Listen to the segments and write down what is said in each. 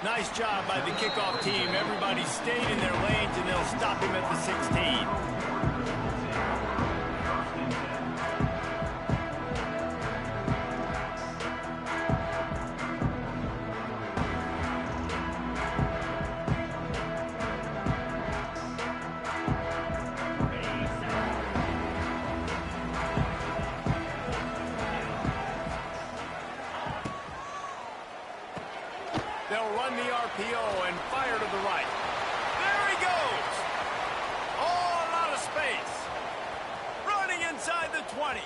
Nice job by the kickoff team. Everybody stayed in their lanes, and they'll stop him at the 16. They'll run the RPO and fire to the right. There he goes. Oh, a lot of space. Running inside the 20.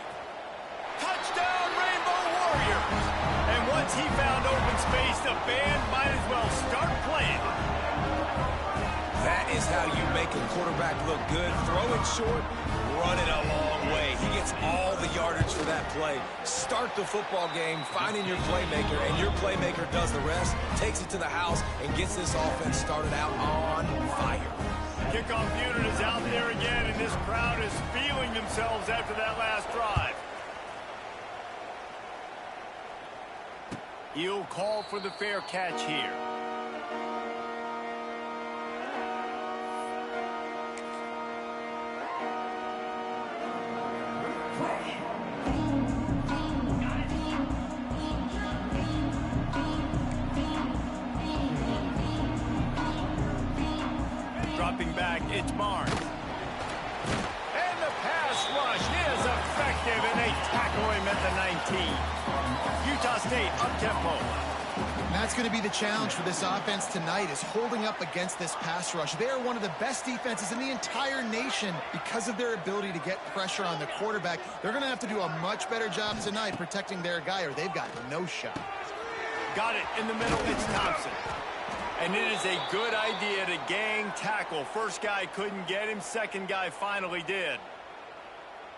Touchdown, Rainbow Warriors. And once he found open space, the band might as well start playing. That is how you make a quarterback look good. Throw it short, run it a long way. He gets all the yardage for that play. Start the football game finding your playmaker, and your playmaker does the rest, takes it to the house, and gets this offense started out on fire. Kickoff unit is out there again, and this crowd is feeling themselves after that last drive. He'll call for the fair catch here. Dropping back, it's Barnes. And the pass rush is effective, and they tackle him at the 19. Utah State up-tempo. That's going to be the challenge for this offense tonight, is holding up against this pass rush. They are one of the best defenses in the entire nation because of their ability to get pressure on the quarterback. They're going to have to do a much better job tonight protecting their guy, or they've got no shot. Got it in the middle, it's Thompson. And it is a good idea to gang tackle. First guy couldn't get him, second guy finally did.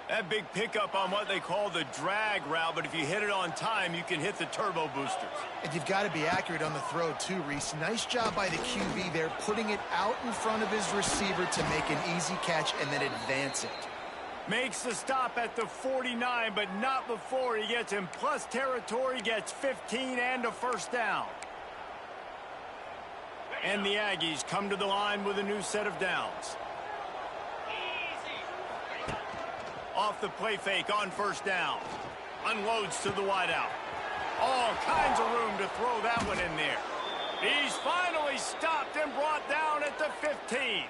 That big pickup on what they call the drag route, but if you hit it on time, you can hit the turbo boosters. And you've got to be accurate on the throw too, Reese. Nice job by the QB there, putting it out in front of his receiver to make an easy catch and then advance it. Makes the stop at the 49, but not before he gets him. Plus territory, gets 15 and a first down. And the Aggies come to the line with a new set of downs. Off the play fake on first down. Unloads to the wideout. All kinds of room to throw that one in there. He's finally stopped and brought down at the 15.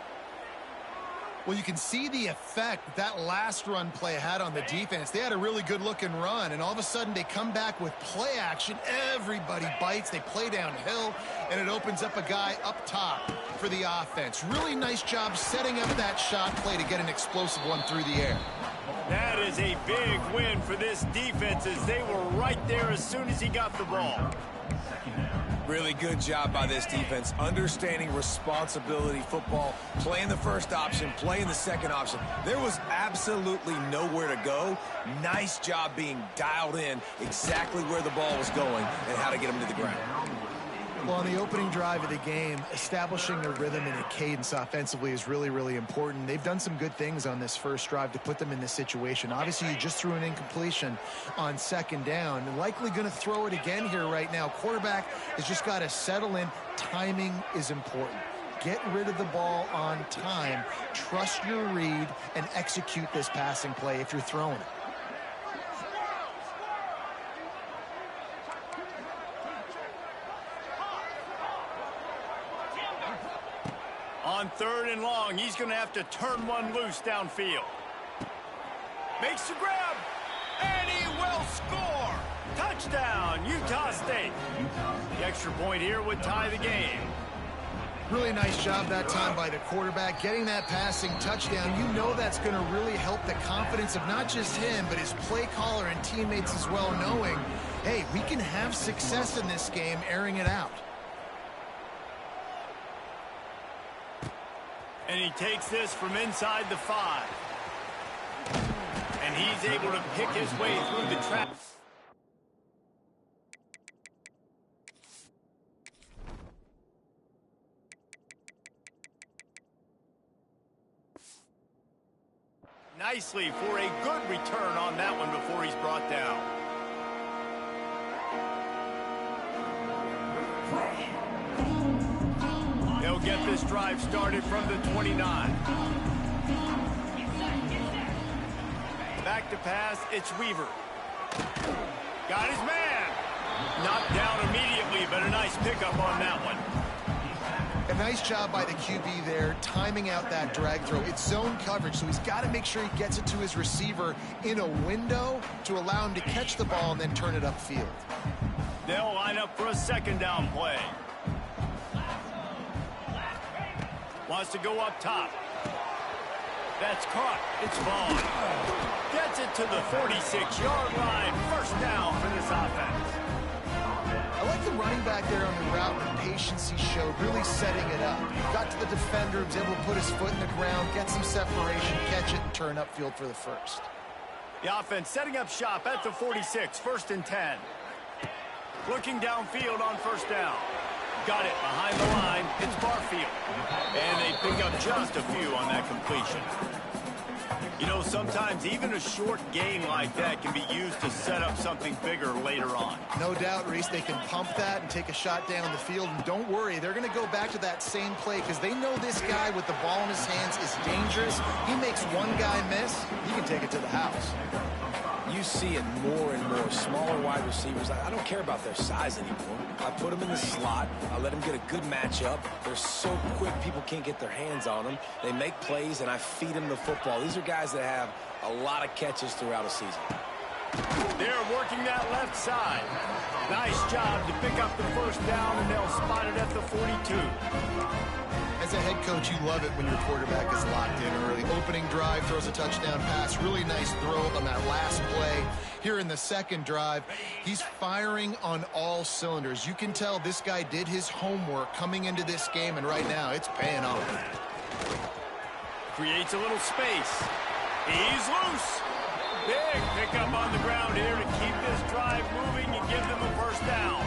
Well, you can see the effect that last run play had on the defense. They had a really good-looking run, and all of a sudden they come back with play action. Everybody bites. They play downhill, and it opens up a guy up top for the offense. Really nice job setting up that shot play to get an explosive one through the air. That is a big win for this defense, as they were right there as soon as he got the ball. Really good job by this defense, understanding responsibility football, playing the first option, playing the second option. There was absolutely nowhere to go. Nice job being dialed in exactly where the ball was going and how to get him to the ground. Well, on the opening drive of the game, establishing a rhythm and a cadence offensively is really, really important. They've done some good things on this first drive to put them in this situation. Obviously, you just threw an incompletion on second down. Likely going to throw it again here right now. Quarterback has just got to settle in. Timing is important. Get rid of the ball on time. Trust your read and execute this passing play if you're throwing it. On third and long, he's going to have to turn one loose downfield. Makes the grab, and he will score. Touchdown, Utah State. The extra point here would tie the game. Really nice job that time by the quarterback, getting that passing touchdown. You know that's going to really help the confidence of not just him, but his play caller and teammates as well, knowing, hey, we can have success in this game airing it out. And he takes this from inside the 5. And he's able to pick his way through the trap. Nicely for a good return on that one before he's brought down. They'll get this drive started from the 29. Back to pass, it's Weaver. Got his man. Knocked down immediately, but a nice pickup on that one. A nice job by the QB there, timing out that drag throw. It's zone coverage, so he's got to make sure he gets it to his receiver in a window to allow him to catch the ball and then turn it upfield. They'll line up for a second down play. Wants to go up top. That's caught. It's Vaughn. Gets it to the 46-yard line. First down for this offense. I like the running back there on the route and the patience he showed, really setting it up. Got to the defender, was able to put his foot in the ground, get some separation, catch it, and turn upfield for the first. The offense setting up shop at the 46, 1st and 10. Looking downfield on first down. Got it behind the line. It's Barfield. And they pick up just a few on that completion. You know, sometimes even a short gain like that can be used to set up something bigger later on. No doubt, Reese, they can pump that and take a shot down the field. And don't worry, they're going to go back to that same play because they know this guy with the ball in his hands is dangerous. He makes one guy miss, he can take it to the house. You see it more and more. Smaller wide receivers. I don't care about their size anymore. I put them in the slot. I let them get a good matchup. They're so quick, people can't get their hands on them. They make plays, and I feed them the football. These are guys that have a lot of catches throughout a season. They're working that left side. Nice job to pick up the first down, and they'll spot it at the 42. As a head coach, you love it when your quarterback is locked in early. Opening drive, throws a touchdown pass. Really nice throw on that last play. Here in the second drive, he's firing on all cylinders. You can tell this guy did his homework coming into this game, and right now it's paying off. Creates a little space. He's loose. Big pickup on the ground here to keep this drive moving and give them a first down.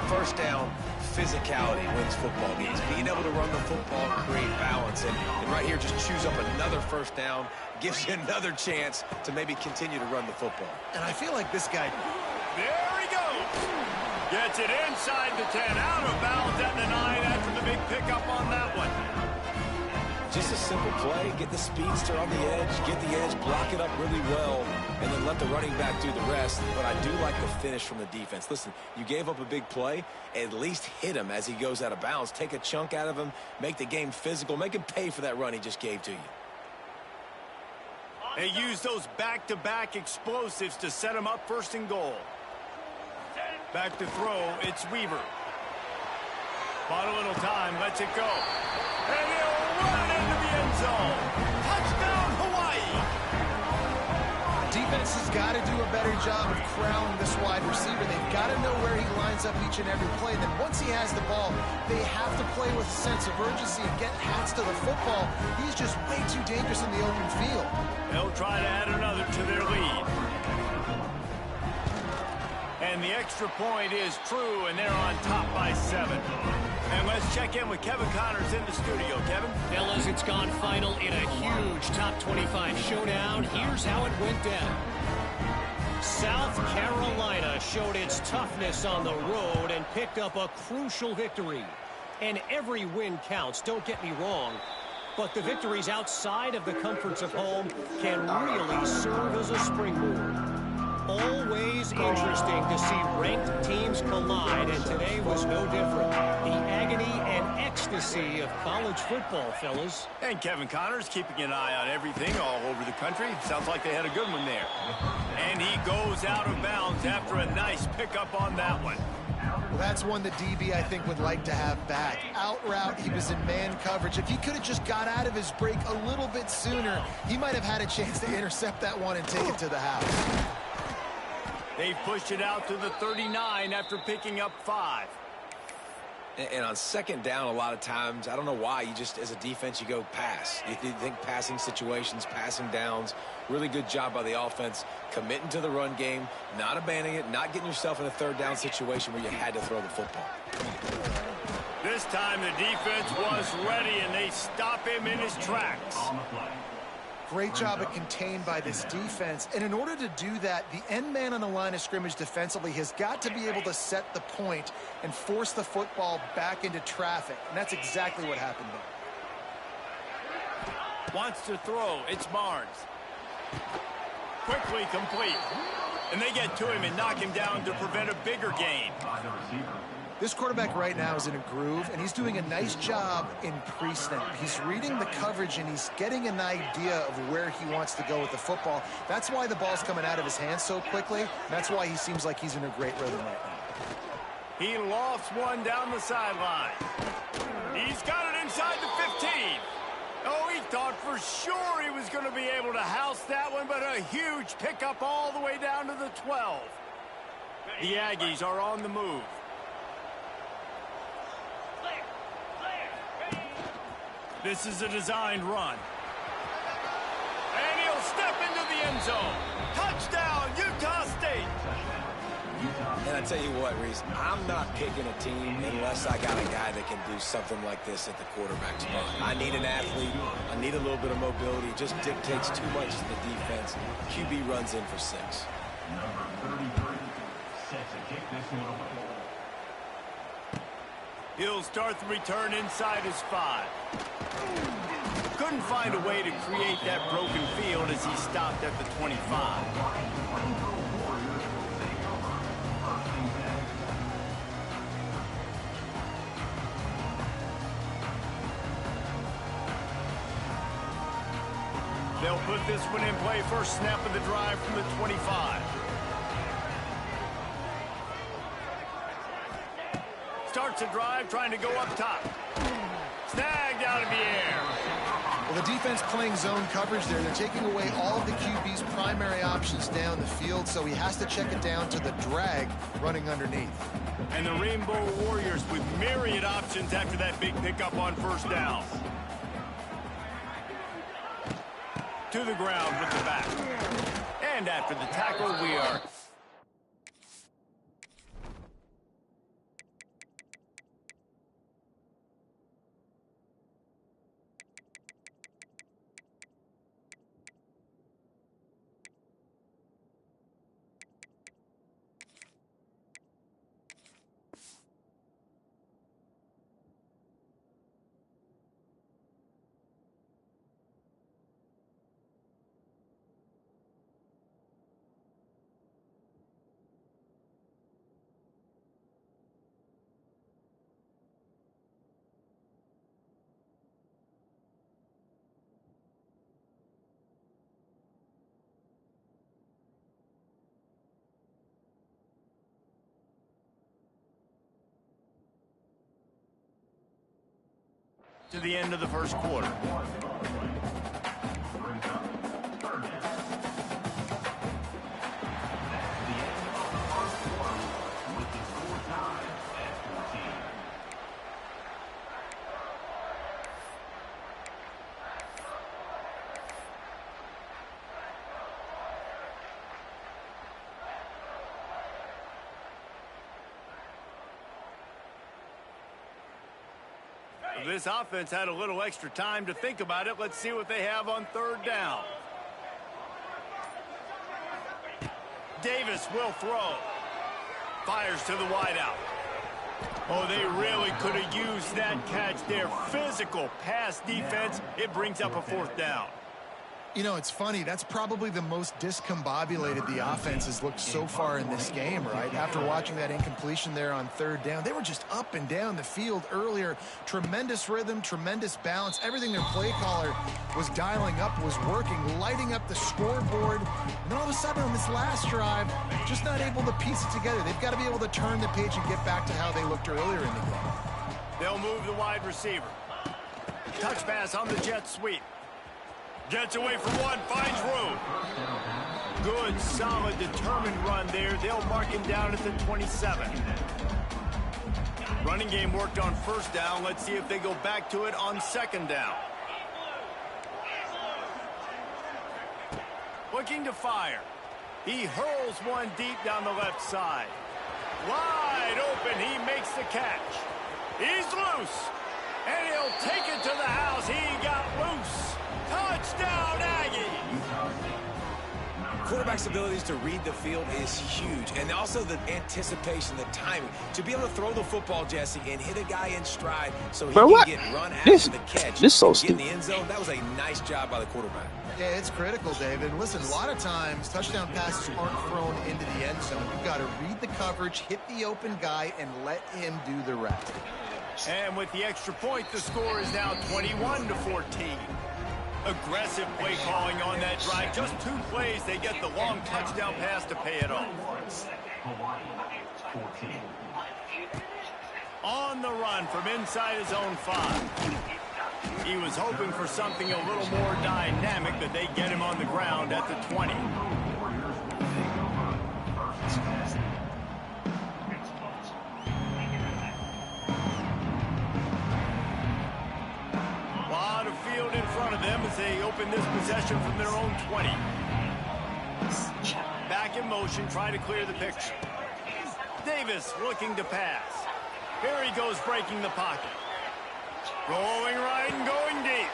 First down, physicality wins football games. Being able to run the football, create balance, and right here just choose up another first down, gives you another chance to maybe continue to run the football. And I feel like this guy... There he goes. Gets it inside the 10, out of bounds at the 9 after the big pickup on that one. Just a simple play, get the speedster on the edge, get the edge, block it up really well, and then let the running back do the rest. But I do like the finish from the defense. Listen, you gave up a big play, at least hit him as he goes out of bounds. Take a chunk out of him, make the game physical, make him pay for that run he just gave to you. They use those back-to-back explosives to set him up 1st and goal. Back to throw, it's Weaver. Bought a little time, lets it go. And he'll run into the end zone. Touchdown, Hawaii! Defense has got to do a better job of crowning this wide receiver. They've got to know where he lines up each and every play. And then once he has the ball, they have to play with a sense of urgency and get hands to the football. He's just way too dangerous in the open field. They'll try to add another to their lead. And the extra point is true, and they're on top by 7. And let's check in with Kevin Connors in the studio. Kevin? Fellas, it's gone final in a huge top 25 showdown. Here's how it went down. South Carolina showed its toughness on the road and picked up a crucial victory. And every win counts, don't get me wrong. But the victories outside of the comforts of home can really serve as a springboard. Always interesting to see ranked teams collide, and today was no different. The agony and ecstasy of college football, fellas. And Kevin Connors keeping an eye on everything all over the country. Sounds like they had a good one there. And he goes out of bounds after a nice pickup on that one. Well, that's one that DB, I think, would like to have back. Out route, he was in man coverage. If he could have just got out of his break a little bit sooner, he might have had a chance to intercept that one and take it to the house. They've pushed it out to the 39 after picking up 5. And on second down, a lot of times, I don't know why, you just, as a defense, you go pass. You think passing situations, passing downs. Really good job by the offense, committing to the run game, not abandoning it, not getting yourself in a third down situation where you had to throw the football. This time the defense was ready, and they stop him in his tracks. Great job at contained by this defense. And in order to do that, the end man on the line of scrimmage defensively has got to be able to set the point and force the football back into traffic. And that's exactly what happened there. Wants to throw. It's Barnes. Quickly complete. And they get to him and knock him down to prevent a bigger gain. This quarterback right now is in a groove, and he's doing a nice job in pre-snap. He's reading the coverage, and he's getting an idea of where he wants to go with the football. That's why the ball's coming out of his hands so quickly. That's why he seems like he's in a great rhythm right now. He lofts one down the sideline. He's got it inside the 15. Oh, he thought for sure he was going to be able to house that one, but a huge pickup all the way down to the 12. The Aggies are on the move. This is a designed run. And he'll step into the end zone. Touchdown, Utah State. And I tell you what, Reese, I'm not picking a team unless I got a guy that can do something like this at the quarterback spot. I need an athlete. I need a little bit of mobility. It just dictates too much to the defense. QB runs in for 6. Number 33 set to kick this one away. He'll start the return inside his 5. Couldn't find a way to create that broken field as he stopped at the 25. They'll put this one in play first snap of the drive from the 25. Starts a drive trying to go up top. Snagged out of the air. Well, the defense playing zone coverage there. They're taking away all of the QB's primary options down the field, so he has to check it down to the drag running underneath. And the Rainbow Warriors with myriad options after that big pickup on first down. To the ground with the back. And after the tackle, we are... to the end of the first quarter. This offense had a little extra time to think about it. Let's see what they have on third down. Davis will throw. Fires to the wideout. Oh, they really could have used that catch there. Physical pass defense. It brings up a fourth down. You know, it's funny. That's probably the most discombobulated the offense has looked so far in this game, right? After watching that incompletion there on third down, they were just up and down the field earlier. Tremendous rhythm, tremendous balance. Everything their play caller was dialing up was working, lighting up the scoreboard. And then all of a sudden on this last drive, just not able to piece it together. They've got to be able to turn the page and get back to how they looked earlier in the game. They'll move the wide receiver. Touch pass on the jet sweep. Gets away from one, finds room. Good, solid, determined run there. They'll mark him down at the 27. Running game worked on first down. Let's see if they go back to it on second down. Looking to fire. He hurls one deep down the left side. Wide open, he makes the catch. He's loose. And he'll take it to the house. He got loose. Touchdown, Aggies. Quarterback's abilities to read the field is huge, and also the anticipation, the timing. To be able to throw the football, Jesse, and hit a guy in stride so he can get run after the catch. This so get stupid. in the end zone. That was a nice job by the quarterback. Yeah, it's critical, David. Listen, a lot of times touchdown passes aren't thrown into the end zone. You've got to read the coverage, hit the open guy, and let him do the rest. And with the extra point, the score is now 21-14. Aggressive play calling on that drive. Just 2 plays, they get the long touchdown pass to pay it off. On the run from inside his own 5. He was hoping for something a little more dynamic, that they get him on the ground at the 20. Lot of field in front of them as they open this possession from their own 20. Back in motion, trying to clear the picture. Davis looking to pass. Here he goes, breaking the pocket. Going right and going deep.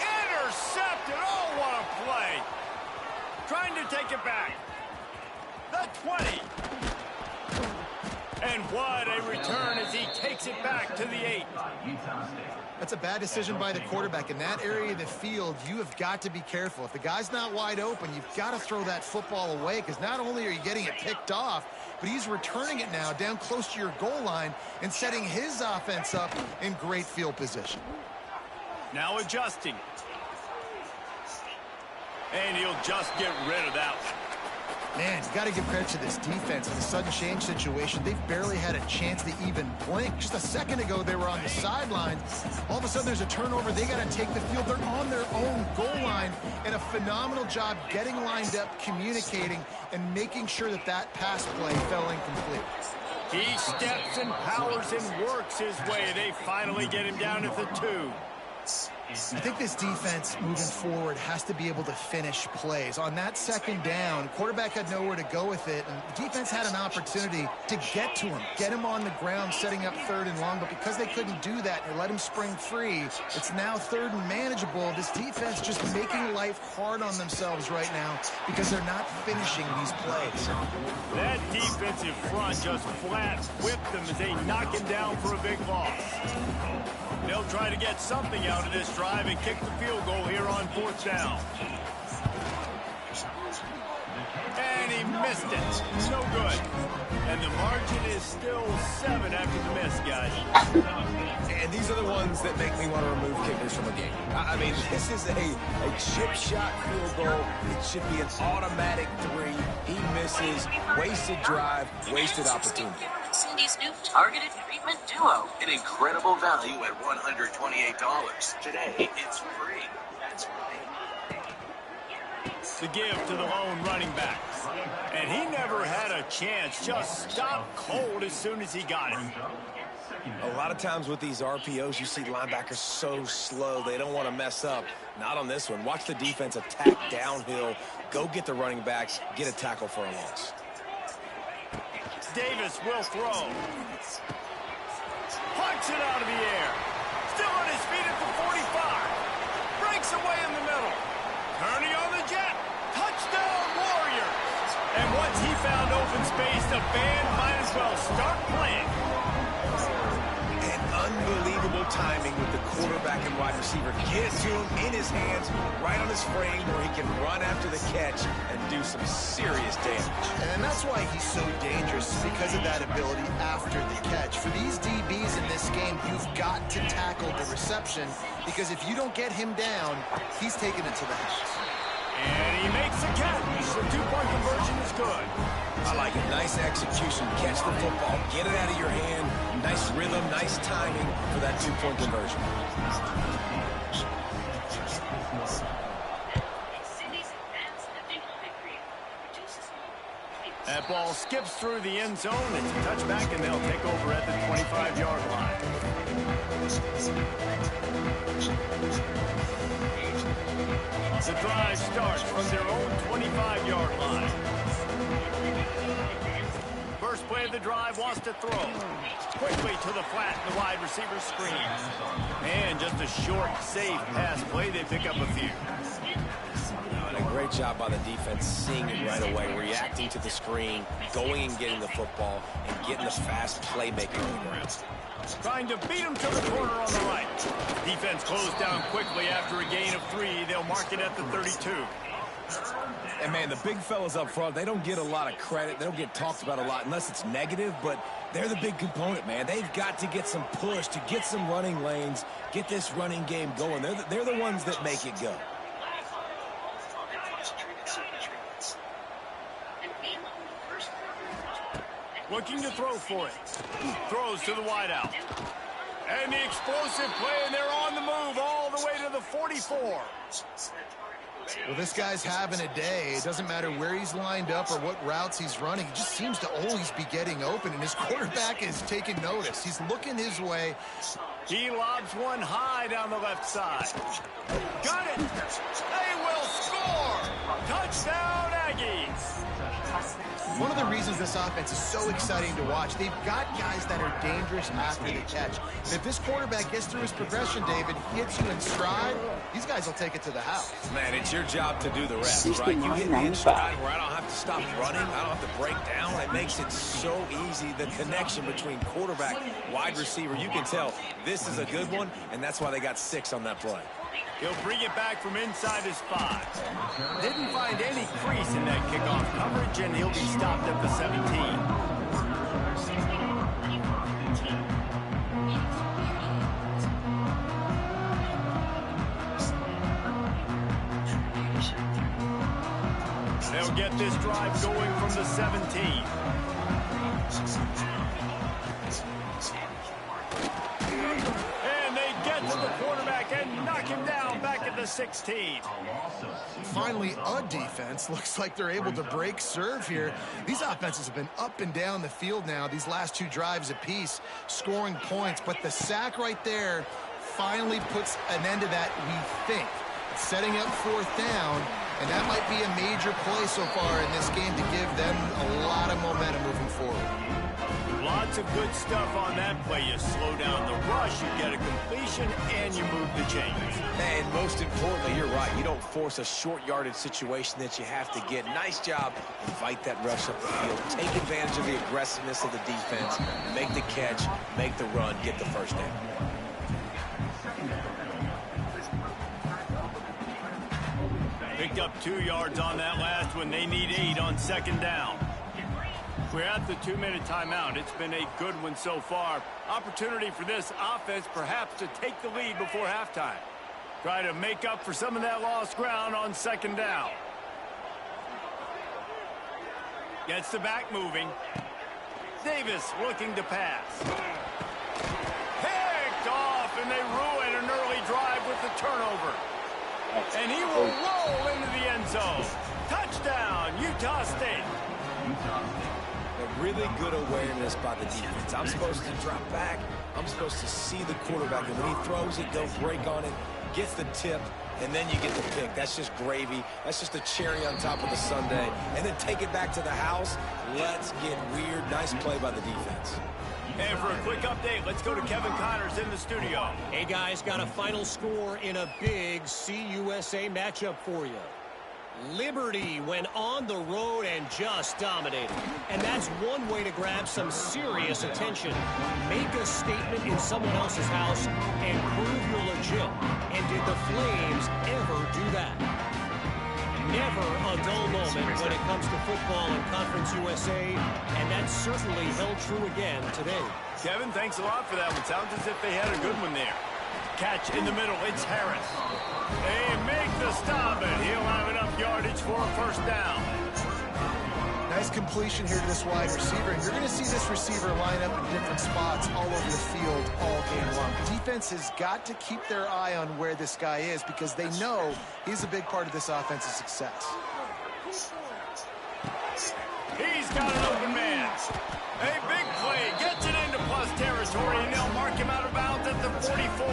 Intercepted. Oh, what a play. Trying to take it back. The 20. And what a return as he takes it back to the 8. That's a bad decision by the quarterback. In that area of the field, you have got to be careful. If the guy's not wide open, you've got to throw that football away, because not only are you getting it picked off, but he's returning it now down close to your goal line and setting his offense up in great field position. Now adjusting. And he'll just get rid of that one. Man, you got to give credit to this defense. In the sudden change situation, they've barely had a chance to even blink. Just a second ago, they were on the sidelines. All of a sudden, there's a turnover. They got to take the field. They're on their own goal line, and a phenomenal job getting lined up, communicating, and making sure that that pass play fell incomplete. He steps and powers and works his way. They finally get him down at the 2. I think this defense moving forward has to be able to finish plays. On that second down, quarterback had nowhere to go with it, and the defense had an opportunity to get to him, get him on the ground, setting up 3rd and long, but because they couldn't do that and let him spring free, it's now 3rd and manageable. This defense just making life hard on themselves right now because they're not finishing these plays. That defensive front just flat whipped them as they knock him down for a big loss. They'll try to get something out of this drive and kick the field goal here on 4th down. And he missed it. No good. And the margin is still 7 after the miss, guys. And these are the ones that make me want to remove kickers from a game. I mean, this is a chip shot field goal. It should be an automatic 3. He misses. Wasted drive, wasted opportunity. Cindy's new targeted treatment duo. An incredible value at $128. Today, it's free. That's right. The give to the lone running back. And he never had a chance. Just stopped cold as soon as he got it. A lot of times with these RPOs, you see linebackers so slow, they don't want to mess up. Not on this one. Watch the defense attack downhill, go get the running backs, get a tackle for a loss. Davis will throw. Punch it out of the air. Still on his feet at the 45. Breaks away in the middle. Turning on the jet. Touchdown, Warriors. And once he found open space, the band might as well start playing. And unbelievable timing with the quarterback and wide receiver. Get it to him in his hands, right on his frame, where he can run after the catch and do some serious damage. And that's why he's so dangerous, because of that ability after the catch. For these DBs in this game, you've got to tackle the reception, because if you don't get him down, he's taking it to the house. And he makes a catch. The 2-point conversion is good. I like it. Nice execution. Catch the football. Get it out of your hand. Nice rhythm, nice timing for that 2-point conversion. That ball skips through the end zone. It's a touchback, and they'll take over at the 25-yard line. The drive starts from their own 25-yard line. first play of the drive, wants to throw. Quickly to the flat, the wide receiver screen. And just a short, safe pass play. They pick up a few. And a great job by the defense seeing it right away, reacting to the screen, going and getting the football, and getting the fast playmaking on the ground. Trying to beat him to the corner on the right. Defense closed down quickly after a gain of 3. They'll mark it at the 32. And, man, the big fellas up front, they don't get a lot of credit. They don't get talked about a lot unless it's negative, but they're the big component, man. They've got to get some push, to get some running lanes, get this running game going. They're the ones that make it go. Looking to throw for it. Throws to the wideout. And the explosive play, and they're on the move all the way to the 44. Well, this guy's having a day. It doesn't matter where he's lined up or what routes he's running. He just seems to always be getting open, and his quarterback is taking notice. He's looking his way. He lobs one high down the left side. Got it. They will score. Touchdown, Aggies. One of the reasons this offense is so exciting to watch, they've got guys that are dangerous after the catch. And if this quarterback gets through his progression, David, hits you in stride, these guys will take it to the house. Man, it's your job to do the rest, right? You hit me in stride where I don't have to stop running. I don't have to break down. It makes it so easy. The connection between quarterback, wide receiver, you can tell this is a good one, and that's why they got 6 on that play. He'll bring it back from inside his 5. Didn't find any crease in that kickoff coverage, and he'll be stopped at the 17. They'll get this drive going from the 17. And they get to the quarterback and knock him down back at the 16. Finally, a defense. Looks like they're able to break serve here. These offenses have been up and down the field now, these last 2 drives apiece, scoring points. But the sack right there finally puts an end to that, we think. Setting up 4th down, and that might be a major play so far in this game to give them a lot of momentum moving forward. Lots of good stuff on that play. You slow down the rush, you get a completion, and you move the chains. And most importantly, you're right. You don't force a short yardage situation that you have to get. Nice job. Invite that rush up the field. Take advantage of the aggressiveness of the defense. Make the catch, make the run, get the first down. Picked up 2 yards on that last one. They need 8 on 2nd down. We're at the 2-minute timeout. It's been a good one so far. Opportunity for this offense perhaps to take the lead before halftime. Try to make up for some of that lost ground on 2nd down. Gets the back moving. Davis looking to pass. Picked off, and they ruin an early drive with the turnover. And he will roll into the end zone. Touchdown, Utah State. A really good awareness by the defense. I'm supposed to drop back. I'm supposed to see the quarterback. And when he throws it, go break on it, gets the tip, and then you get the pick. That's just gravy. That's just a cherry on top of the sundae. And then take it back to the house. Let's get weird. Nice play by the defense. And for a quick update, let's go to Kevin Connors in the studio. Hey, guys, got a final score in a big CUSA matchup for you. Liberty went on the road and just dominated. And that's one way to grab some serious attention. Make a statement in someone else's house and prove you're legit. And did the Flames ever do that? Never a dull moment when it comes to football in Conference USA, and that certainly held true again today. Kevin, thanks a lot for that one. Sounds as if they had a good one there. Catch in the middle, it's Harris. They make the stop, and he'll have enough yardage for a first down. Nice completion here to this wide receiver, and you're going to see this receiver line up in different spots all over the field all game long. Defense has got to keep their eye on where this guy is because they know he's a big part of this offense's success. He's got an open man. A big play, gets it into plus territory, and they'll mark him out of bounds at the 44.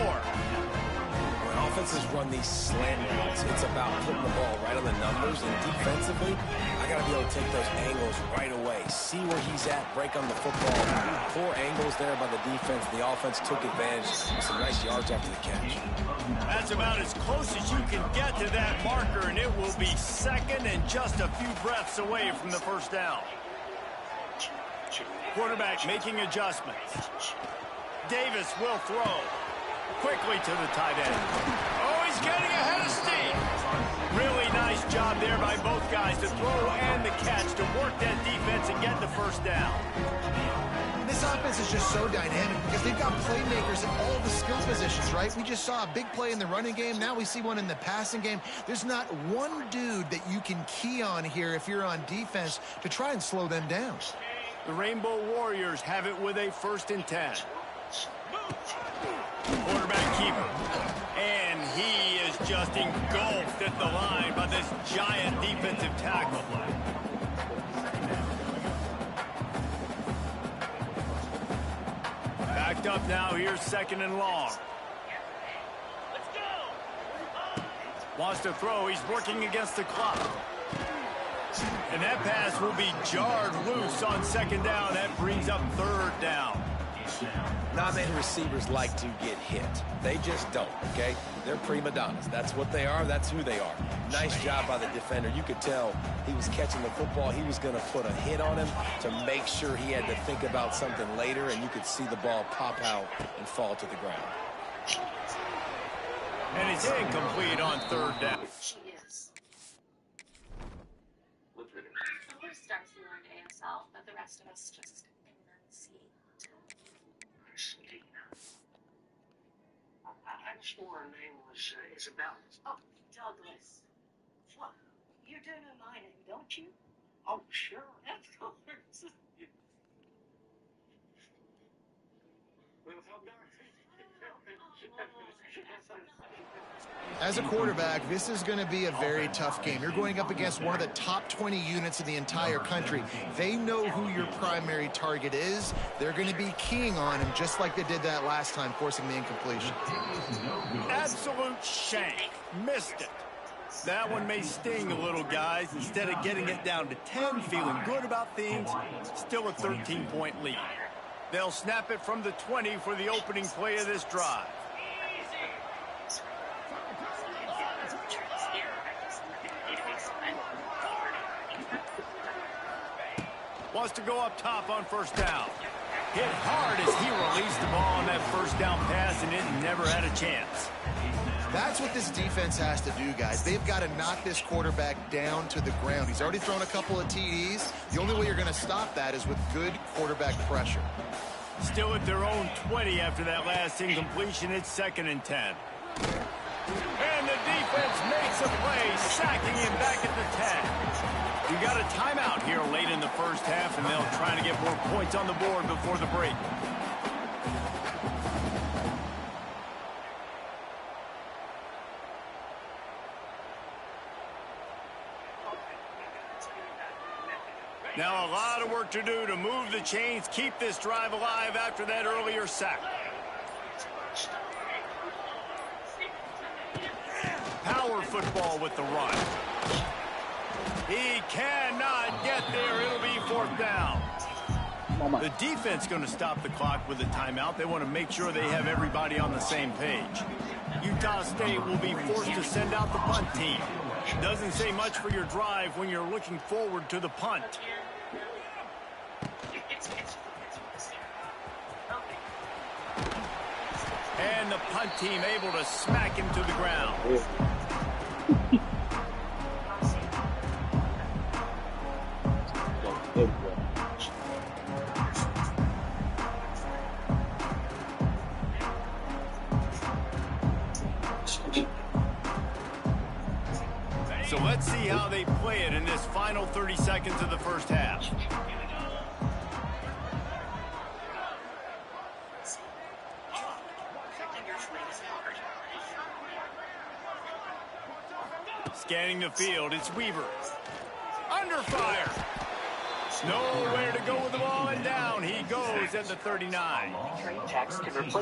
When offenses run these slant routes, it's about putting the ball right on the numbers, and defensively, I got to be able to take those angles right away, see where he's at, break on the football. Poor angles there by the defense. The offense took advantage. Some nice yards after the catch. That's about as close as you can get to that marker, and it will be second and just a few breaths away from the first down. Quarterback making adjustments. Davis will throw. Quickly to the tight end. Oh, he's getting ahead of steam. Really nice job there by both guys to throw and the catch to work that defense and get the first down. This offense is just so dynamic because they've got playmakers in all the skill positions, right? We just saw a big play in the running game. Now we see one in the passing game. There's not one dude that you can key on here if you're on defense to try and slow them down. The Rainbow Warriors have it with a 1st and 10. Quarterback keeper. And he is just engulfed at the line by this giant defensive tackle. Backed up now. Here's 2nd and long. Let's go. Wants to throw. He's working against the clock. And that pass will be jarred loose on 2nd down. That brings up 3rd down. Not many receivers like to get hit. They just don't, okay? They're prima donnas. That's what they are. That's who they are. Nice job by the defender. You could tell he was catching the football. He was going to put a hit on him to make sure he had to think about something later, and you could see the ball pop out and fall to the ground. And it's incomplete on 3rd down. She is. Most stars who learned ASL, but the rest of us just can see. I swore her name was Isabel. Oh, Douglas. What? You do know my name, don't you? Oh, sure. Of course. Well, how dark. As a quarterback, this is going to be a very tough game. You're going up against one of the top 20 units in the entire country. They know who your primary target is. They're going to be keying on him just like they did that last time, forcing the incompletion. Absolute shank. Missed it. That one may sting a little, guys. Instead of getting it down to 10, feeling good about things, still a 13-point lead. They'll snap it from the 20 for the opening play of this drive. Wants to go up top on 1st down. Hit hard as he released the ball on that 1st down pass, and it never had a chance. That's what this defense has to do, guys. They've got to knock this quarterback down to the ground. He's already thrown a couple of TDs. The only way you're going to stop that is with good quarterback pressure. Still at their own 20 after that last incompletion. It's 2nd and 10. And the defense makes a play, sacking him back at the 10. You got a timeout here late in the 1st half, and they'll try to get more points on the board before the break. Now a lot of work to do to move the chains, keep this drive alive after that earlier sack. Power football with the run. He cannot get there. It'll be 4th down. The defense going to stop the clock with a timeout. They want to make sure they have everybody on the same page. Utah State will be forced to send out the punt team. Doesn't say much for your drive when you're looking forward to the punt. And the punt team able to smack him to the ground. So let's see how they play it in this final 30 seconds of the 1st half. Scanning the field, it's Weaver. Under fire. Nowhere to go with the ball, and down he goes at the 39.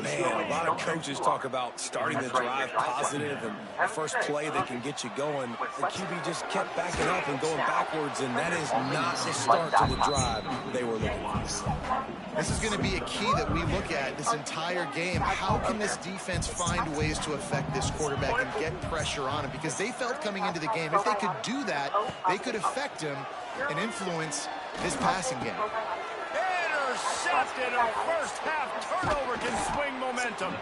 Man, a lot of coaches talk about starting the drive positive and the first play that can get you going. The QB just kept backing up and going backwards, and that is not the start to the drive they were looking for. This is going to be a key that we look at this entire game. How can this defense find ways to affect this quarterback and get pressure on him? Because they felt coming into the game, if they could do that, they could affect him and influence this passing game. Intercepted. A first half turnover can swing momentum.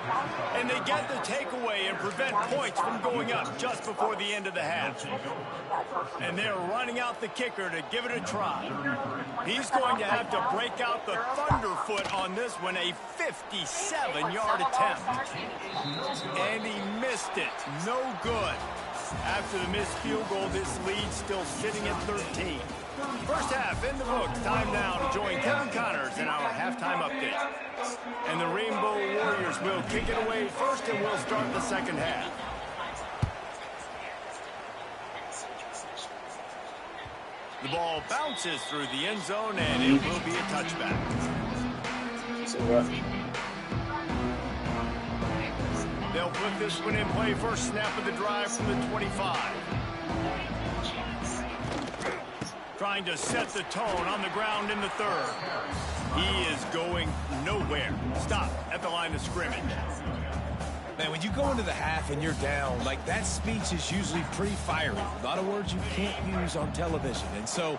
And they get the takeaway and prevent points from going up just before the end of the half. And they're running out the kicker to give it a try. He's going to have to break out the thunderfoot on this one, a 57-yard attempt. And he missed it. No good. After the missed field goal, this lead still sitting at 13. First half in the books. Time now to join Kevin Connors in our halftime update. And the Rainbow Warriors will kick it away first, and we'll start the second half. The ball bounces through the end zone, and it will be a touchback. They'll put this one in play. First snap of the drive from the 25. Trying to set the tone on the ground in the third. He is going nowhere. Stop at the line of scrimmage. Man, when you go into the half and you're down, like that speech is usually pretty fiery. A lot of words you can't use on television. And so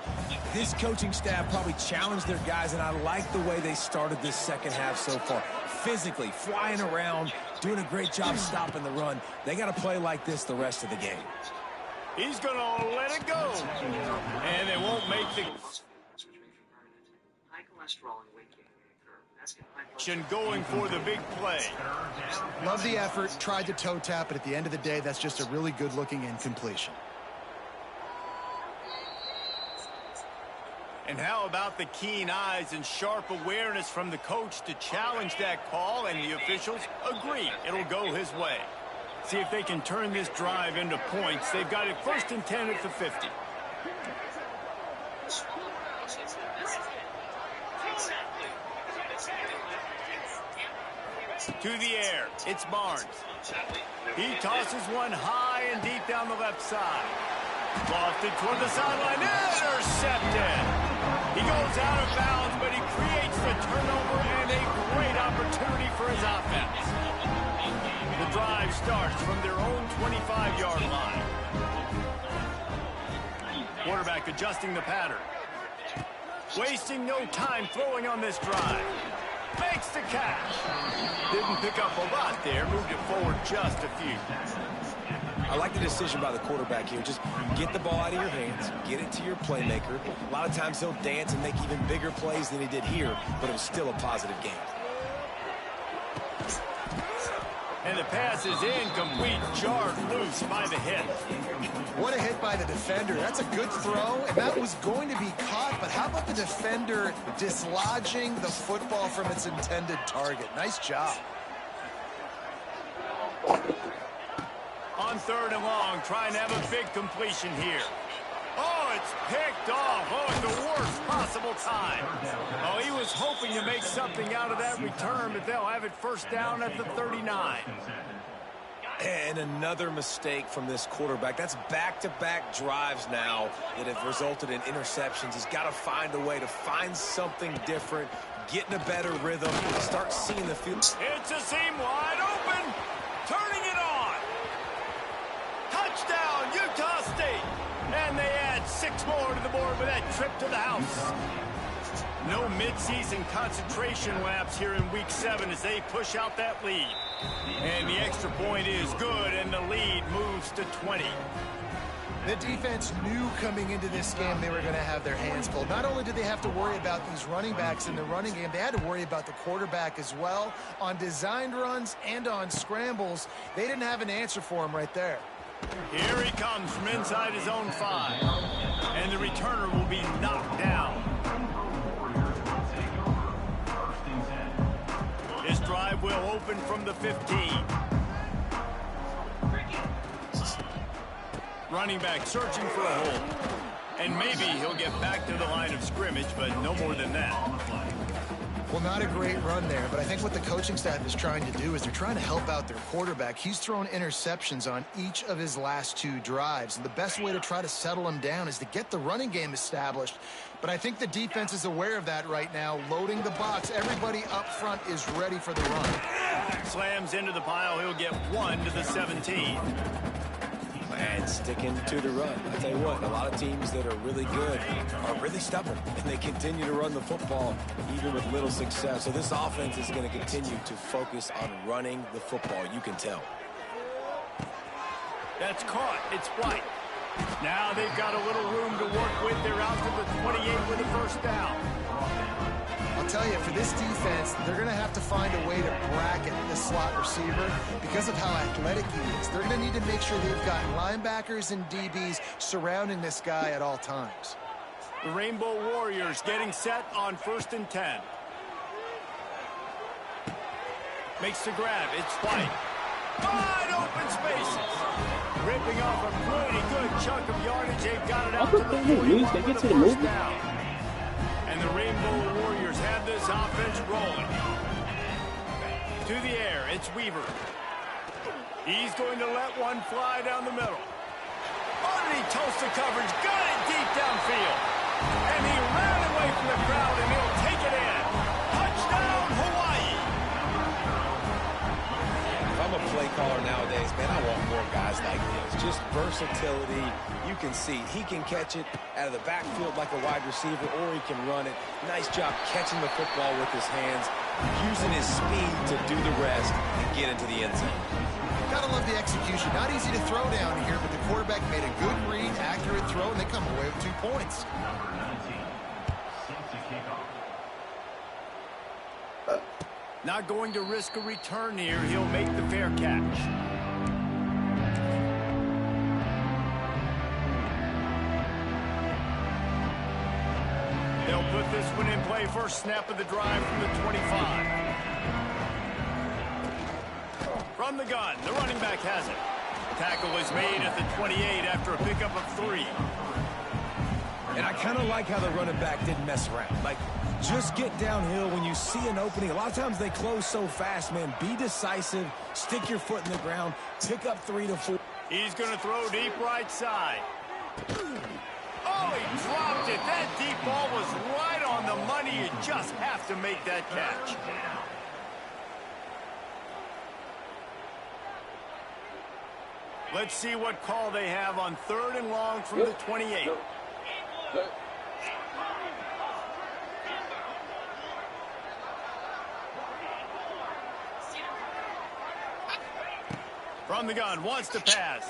this coaching staff probably challenged their guys, and I like the way they started this second half so far. Physically, flying around, doing a great job stopping the run. They got to play like this the rest of the game. He's going to let it go. And they won't make the going for the big play. Love the effort, tried to toe tap, but at the end of the day, that's just a really good-looking incompletion. And how about the keen eyes and sharp awareness from the coach to challenge that call, and the officials agree it'll go his way. See if they can turn this drive into points. They've got it first and 10 at the 50. To the air, it's Barnes. He tosses one high and deep down the left side. Lofted toward the sideline, intercepted. He goes out of bounds, but he creates the turnover and a great opportunity for his offense. The drive starts from their own 25-yard line. Quarterback adjusting the pattern. Wasting no time throwing on this drive. Makes the catch. Didn't pick up a lot there. Moved it forward just a few. I like the decision by the quarterback here. Just get the ball out of your hands, get it to your playmaker. A lot of times he'll dance and make even bigger plays than he did here, but it was still a positive game. And the pass is incomplete, jarred loose by the hit. What a hit by the defender. That's a good throw, and that was going to be caught, but how about the defender dislodging the football from its intended target? Nice job. On third and long, trying to have a big completion here. Oh, it's picked off. Oh, at the worst possible time. Oh, he was hoping to make something out of that return, but they'll have it first down at the 39. And another mistake from this quarterback. That's back-to-back drives now that have resulted in interceptions. He's got to find a way to find something different, get in a better rhythm, start seeing the field. It's a seam wide open. Turning it on. Touchdown, Utah State. And they add 6 more to the board with that trip to the house. No midseason concentration laps here in Week 7 as they push out that lead. And the extra point is good, and the lead moves to 20. The defense knew coming into this game they were going to have their hands full. Not only did they have to worry about these running backs in the running game, they had to worry about the quarterback as well. On designed runs and on scrambles, they didn't have an answer for him right there. Here he comes from inside his own 5. And the returner will be knocked down. This drive will open from the 15. Running back searching for a hole. And maybe he'll get back to the line of scrimmage, but no more than that. Well, not a great run there, but I think what the coaching staff is trying to do is they're trying to help out their quarterback. He's thrown interceptions on each of his last 2 drives, and the best way to try to settle him down is to get the running game established. But I think the defense is aware of that right now, loading the box. Everybody up front is ready for the run. Slams into the pile. He'll get 1 to the 17. And sticking to the run. I tell you what, a lot of teams that are really good are really stubborn, and they continue to run the football even with little success. So this offense is going to continue to focus on running the football. You can tell. That's caught. It's White. Now they've got a little room to work with. They're out to the 28 with a first down. I'll tell you, for this defense, they're going to have to find a way to bracket the slot receiver because of how athletic he is. They're going to need to make sure they've got linebackers and DBs surrounding this guy at all times. The Rainbow Warriors getting set on 1st and 10. Makes the grab. It's White. Wide open spaces. Ripping off a pretty good chunk of yardage. They've got it out to the 41 with the first down. And the Rainbow Warriors have this offense rolling. To the air, it's Weaver. He's going to let one fly down the middle. Underneath toasted coverage, got it deep downfield. And he ran away from the crowd, and he'll take it in. Touchdown, Hawaii. If I'm a play caller nowadays, man, I want more guys like this. Just versatility. You can see he can catch it out of the backfield like a wide receiver, or he can run it. Nice job catching the football with his hands, using his speed to do the rest and get into the end zone. Gotta love the execution. Not easy to throw down here, but the quarterback made a good read, accurate throw, and they come away with 2 points. Number 19, safety kickoff. Not going to risk a return here. He'll make the fair catch. They'll put this one in play. First snap of the drive from the 25. From the gun, the running back has it. Tackle is made at the 28 after a pickup of 3. And I kind of like how the running back didn't mess around. Like, just get downhill when you see an opening. A lot of times they close so fast, man. Be decisive. Stick your foot in the ground. Pick up 3 to 4. He's going to throw deep right side. Oh, he dropped it. That deep ball was right on the money. You just have to make that catch. Let's see what call they have on 3rd and long from the 28. From the gun, wants to pass.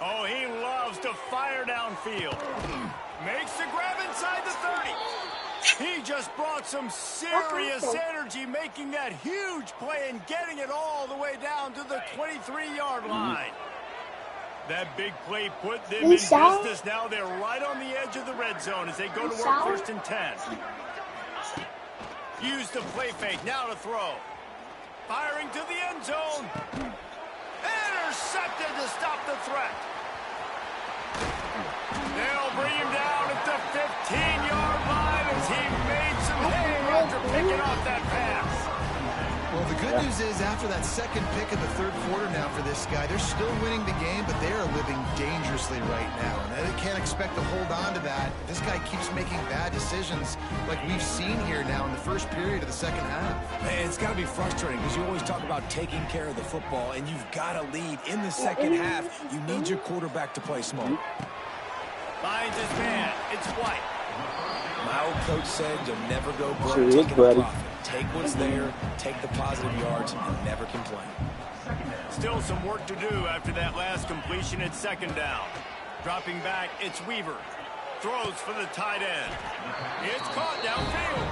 Oh, he loves to fire downfield. Makes the grab inside the 30. He just brought some serious energy, making that huge play and getting it all the way down to the 23-yard line. That big play put them in business. Now they're right on the edge of the red zone as they go to work 1st and 10. Use the play fake, now to throw. Firing to the end zone. Intercepted to stop the threat. They'll bring him down at the 15-yard line as he made some hay after picking off that pass. Well, the good news is after that second pick of the 3rd quarter now for this guy, they're still winning the game, but they are living dangerously right now. And they can't expect to hold on to that. This guy keeps making bad decisions like we've seen here now in the first period of the second half. Man, it's got to be frustrating because you always talk about taking care of the football, and you've got to lead in the second half. You need your quarterback to play smart. Finds his man. It's White. My old coach said you'll never go broke taking a profit. Take what's there, take the positive yards, and never complain. Still some work to do after that last completion at 2nd down. Dropping back, it's Weaver. Throws for the tight end. It's caught downfield.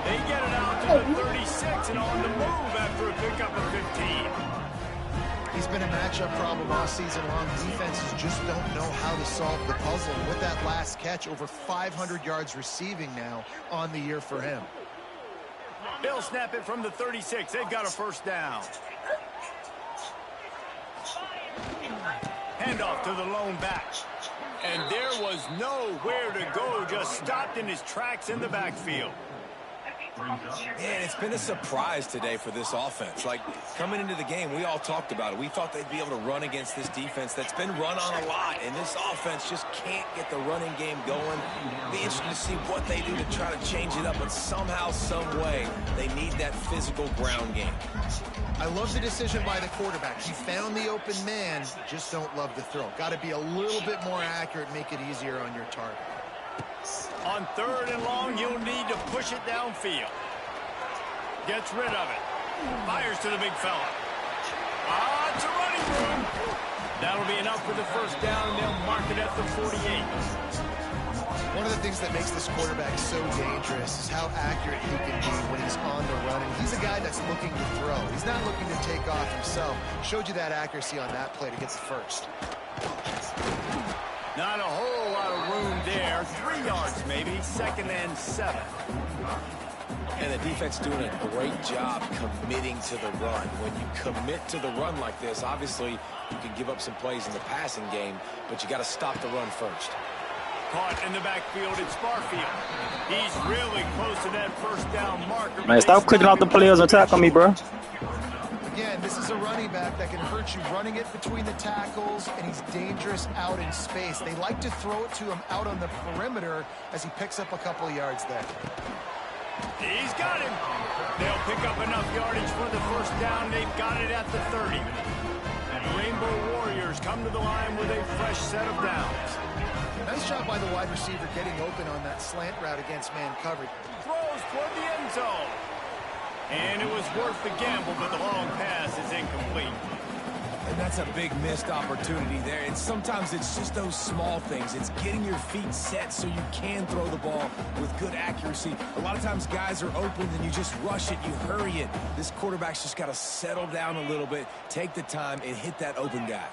They get it out to the 36 and on the move after a pickup of 15. He's been a matchup problem all season long. Defenses just don't know how to solve the puzzle. With that last catch, over 500 yards receiving now on the year for him. They'll snap it from the 36. They've got a first down. Handoff to the lone back. And there was nowhere to go, just stopped in his tracks in the backfield. Man, it's been a surprise today for this offense. Like, coming into the game, we all talked about it. We thought they'd be able to run against this defense that's been run on a lot, and this offense just can't get the running game going. Be interesting to see what they do to try to change it up, but somehow, some way, they need that physical ground game. I love the decision by the quarterback. He found the open man, just don't love the throw. Got to be a little bit more accurate, make it easier on your target. On 3rd and long, you'll need to push it downfield. Gets rid of it. Fires to the big fella. It's a running room. That'll be enough for the first down, and they'll mark it at the 48. One of the things that makes this quarterback so dangerous is how accurate he can be when he's on the run. And he's a guy that's looking to throw. He's not looking to take off himself. Showed you that accuracy on that play to get the first. Not a whole lot of room there. 3 yards maybe. 2nd and 7. And the defense doing a great job committing to the run. When you commit to the run like this, obviously you can give up some plays in the passing game, but you got to stop the run first. Caught in the backfield, it's Barfield. He's really close to that first down marker. Man, stop clicking off the players attack on me, bro. Again, this is a running back that can hurt you running it between the tackles, and he's dangerous out in space. They like to throw it to him out on the perimeter as he picks up a couple of yards there. He's got him. They'll pick up enough yardage for the first down. They've got it at the 30. The Rainbow Warriors come to the line with a fresh set of downs. Nice job by the wide receiver getting open on that slant route against man coverage. Throws toward the end zone. And it was worth the gamble, but the long pass is incomplete. And that's a big missed opportunity there. And sometimes it's just those small things. It's getting your feet set so you can throw the ball with good accuracy. A lot of times guys are open and you just rush it, you hurry it. This quarterback's just got to settle down a little bit, take the time, and hit that open guy.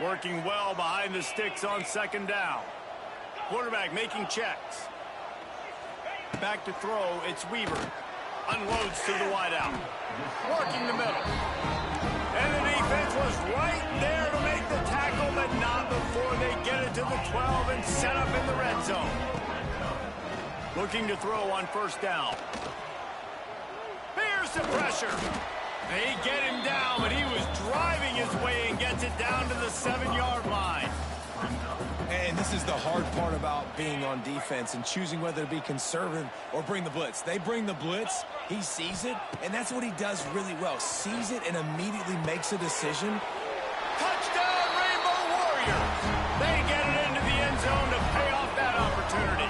Working well behind the sticks on 2nd down. Quarterback making checks. Back to throw, it's Weaver. Unloads to the wideout. Working the middle. And the defense was right there to make the tackle, but not before they get it to the 12 and set up in the red zone. Looking to throw on 1st down. Here's the pressure. They get him down, but he was driving his way and gets it down to the 7-yard line. And this is the hard part about being on defense and choosing whether to be conservative or bring the blitz. They bring the blitz, he sees it, and that's what he does really well. Sees it and immediately makes a decision. Touchdown, Rainbow Warriors! They get it into the end zone to pay off that opportunity.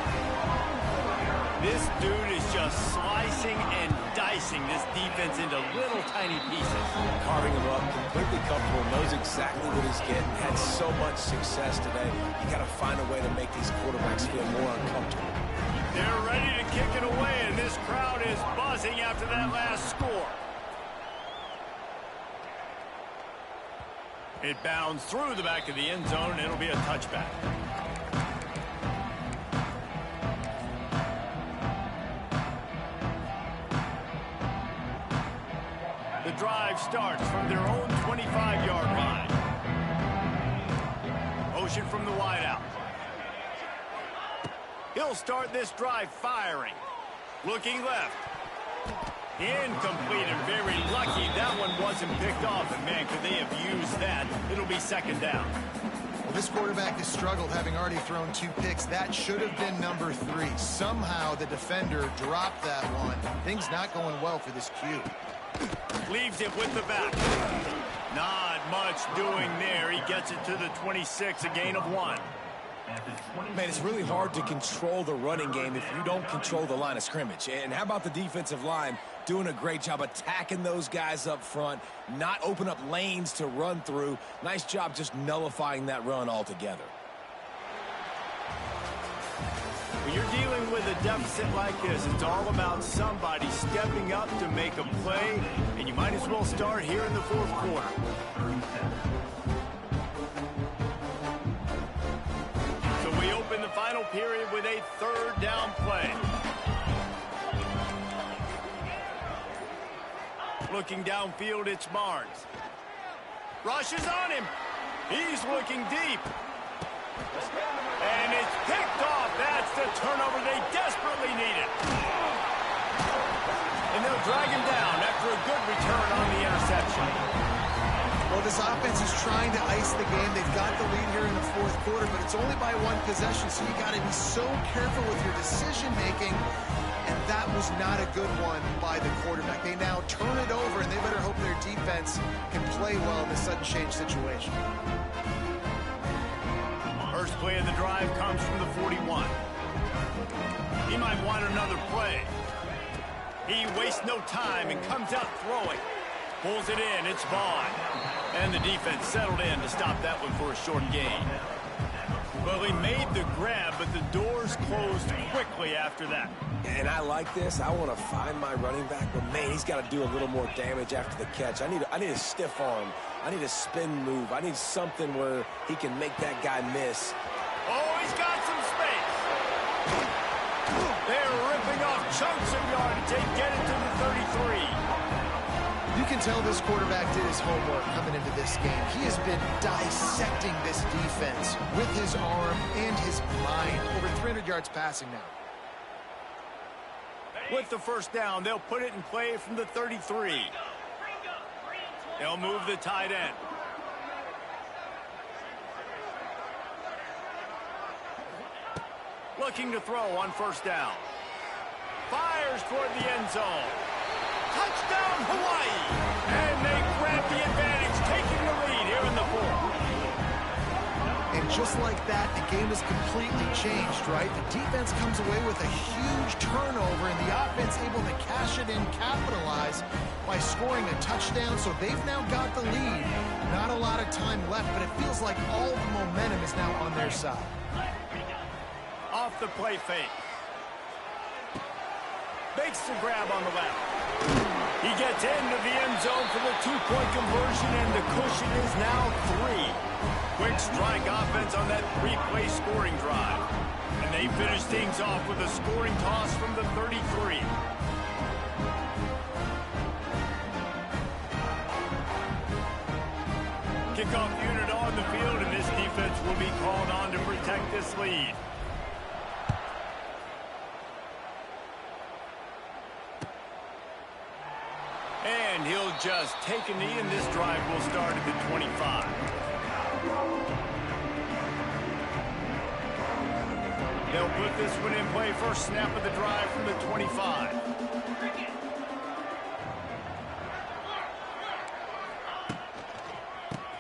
This dude is just slicing and dicing this defense into little tiny pieces. Carving him up, completely comfortable, knows exactly what he's getting, had so much success today. You got to find a way to make these quarterbacks feel more uncomfortable. They're ready to kick it away, and this crowd is buzzing after that last score. It bounds through the back of the end zone, and it'll be a touchback. The drive starts from their own 25-yard line. Motion from the wideout. He'll start this drive firing. Looking left. Incomplete and very lucky that one wasn't picked off. And, man, could they have used that? It'll be 2nd down. Well, this quarterback has struggled, having already thrown 2 picks. That should have been number 3. Somehow the defender dropped that one. Things not going well for this Q. Leaves it with the back. Not much doing there. He gets it to the 26, a gain of 1. Man, it's really hard to control the running game if you don't control the line of scrimmage. And how about the defensive line doing a great job attacking those guys up front, not open up lanes to run through. Nice job just nullifying that run altogether. When you're dealing with a deficit like this, it's all about somebody stepping up to make a play, and you might as well start here in the 4th quarter. So we open the final period with a 3rd down play. Looking downfield, it's Barnes. Rushes on him. He's looking deep. And it's picked off. That's the turnover they desperately needed. And they'll drag him down after a good return on the interception. Well, this offense is trying to ice the game. They've got the lead here in the fourth quarter, but it's only by one possession, so you got to be so careful with your decision-making, and that was not a good one by the quarterback. They now turn it over, and they better hope their defense can play well in this sudden change situation. First play of the drive comes from the 41. He might want another play. He wastes no time and comes out throwing. Pulls it in. It's Vaughn. And the defense settled in to stop that one for a short gain. Well, he made the grab, but the doors closed quickly after that. And I like this. I want to find my running back, but man, he's got to do a little more damage after the catch. I need a stiff arm. I need a spin move. I need something where he can make that guy miss. Oh, he's got some space. They're ripping off chunks of yardage. They get it to the 33. You can tell this quarterback did his homework coming into this game. He has been dissecting this defense with his arm and his mind. Over 300 yards passing now. With the first down, they'll put it in play from the 33. They'll move the tight end. Looking to throw on first down. Fires toward the end zone. Touchdown, Hawaii! And they grab the advantage, taking the lead here in the fourth. And just like that, the game is completely changed, right? The defense comes away with a huge turnover, and the offense able to cash it in, capitalize by scoring a touchdown. So they've now got the lead. Not a lot of time left, but it feels like all the momentum is now on their side. Off the play fake. Makes the grab on the left. He gets into the end zone for the two-point conversion, and the cushion is now 3. Quick strike offense on that 3-play scoring drive. And they finish things off with a scoring toss from the 33. Kickoff unit on the field, and this defense will be called on to protect this lead. And he'll just take a knee, and this drive will start at the 25. They'll put this one in play. First snap of the drive from the 25.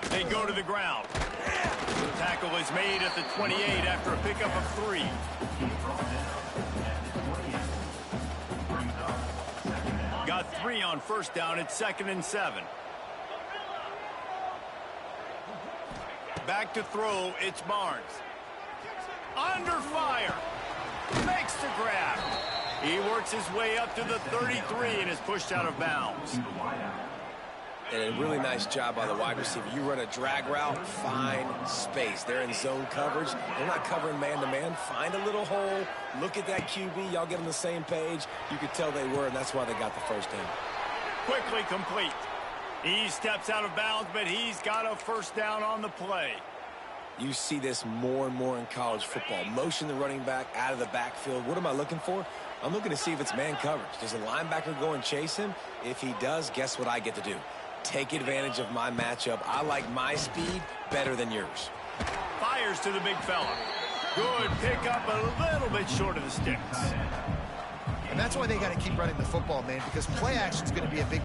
They go to the ground. The tackle is made at the 28 after a pickup of 3. Got 3 on first down. It's 2nd and 7. Back to throw. It's Barnes. Under fire. Makes the grab. He works his way up to the 33 and is pushed out of bounds. And a really nice job by the wide receiver. You run a drag route, find space. They're in zone coverage. They're not covering man-to-man. Find a little hole. Look at that QB. Y'all get on the same page. You could tell they were, and that's why they got the first down. Quickly complete. He steps out of bounds, but he's got a first down on the play. You see this more and more in college football. Motion the running back out of the backfield. What am I looking for? I'm looking to see if it's man coverage. Does a linebacker go and chase him? If he does, guess what I get to do? Take advantage of my matchup. I like my speed better than yours. Fires to the big fella. Good pickup, a little bit short of the sticks. And that's why they got to keep running the football, man, because play action is going to be a big